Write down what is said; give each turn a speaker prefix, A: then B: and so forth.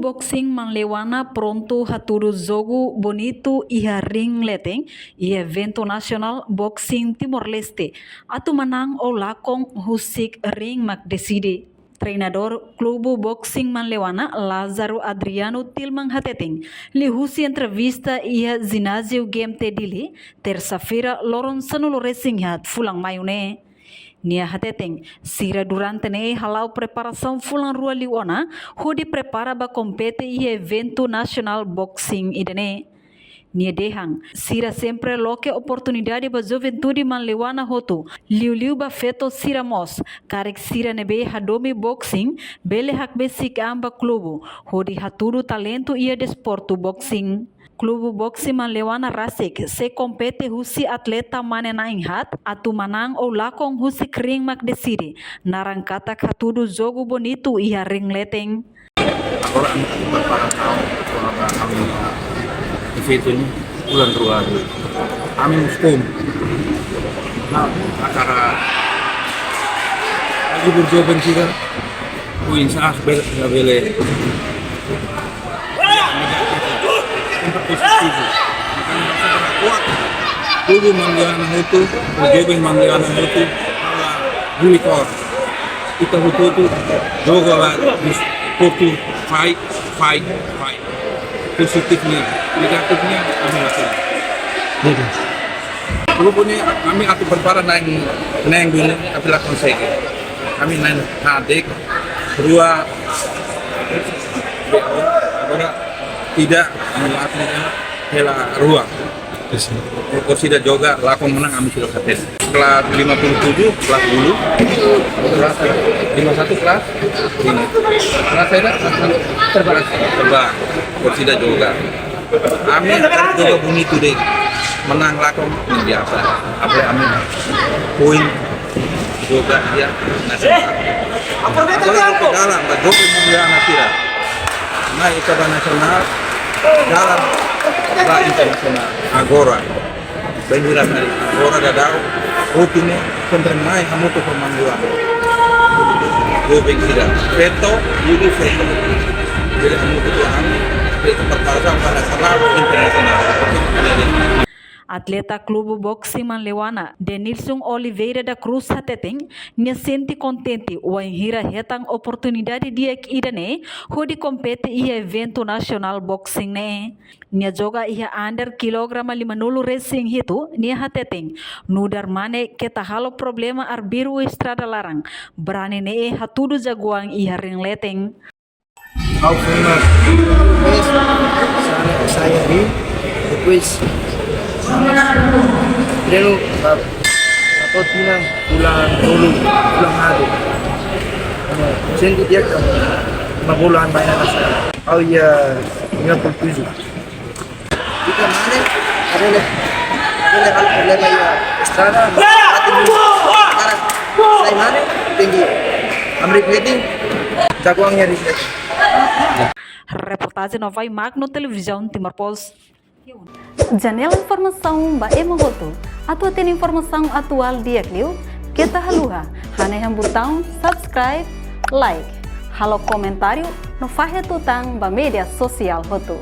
A: Boxing Manlewana pronto haturo jogo bonito iha ring leteng e evento nasional boxing Timor-Leste. Atu manang o lakong husik ring mak decide. Treinador Klubu Boxing Manlewana Lazaro Adriano Tilman Hateteng li husi entrevista iha ginásio GMT Dili terça-feira loron sanulo racing hat fulang mayune. Nia Hateteng, sira durante ne halau preparação fulan rua liona, hudi prepara ba compete e evento nacional boxing idene. Nia dehang, sira sempre loke oportunidade ba juventude manlewana hotu, liu ba feto sira mos, karek sira nebe hadomi boxing, bele hakbe sik amba klubu, hudi haturu talento ia desporto boxing. Klubu Boxing Manlewana Rasik se compete husi atleta manena inhat atu manang ou lakong husi kring mak desiri narang kata katudu jogo bonito iha ring leteng.
B: Agora para tahun kami evento ini bulan ruang kami muskum nah acara lagi berjoben kita kuin saas bele positivo kuat kudu Manlewana itu berjoben Manlewana itu bulikor kita itu joga lah sportu fight positifnya negatifnya kami lakukan rupanya kami atau berpara naik dulu tapi lakukan saya kami naik hadik berdua agora tidak melakukan hela ruang kursi dan juga lakon menang kami sudah katen kelas 57 kelas dulu kelas 51 kelas ini kelas saya terbang kursi dan juga kami juga bonito deh menang lakon biasa apa kami poin juga dia nasional apalagi dalam jogo Manlewana tira naik ke nasional dalam ke internasional agora banjira kali agora dadau rutine sempre naik kamu tuh Manlewana gue banjira veto ini veto jadi kamu tuh kami itu pertarungan pada nasional internasional.
A: Atleta Klubu Boxing Manlewana Denilson Oliveira da Cruz Hateteng nia senti contente o enhira hetang oportunidade dia idane hodi compete e evento nasional boxing ne nia joga ia under kilograma 50 racing hitu nia Hateteng nudar mane keta halo problema arbiru estrada larang berani ne hatudu jagoang ia ring leteng.
C: Ao final saya di depois treino atau tinang pulang dulu pulang hari sendiri dia kan mabulan banyak nasi oh iya 57 kita mana ada hal problema ya estrada sekarang saya mana tinggi Amerika ini jagoannya di
A: Reportagem Nova Magno Televisão Timor-Post.
D: Janela informação ba emogoto. Atu tem informação atual dia kliu. Kita haluha. Haneham botão subscribe, like. Halo comentário no fahe tutang ba media sosial hotu.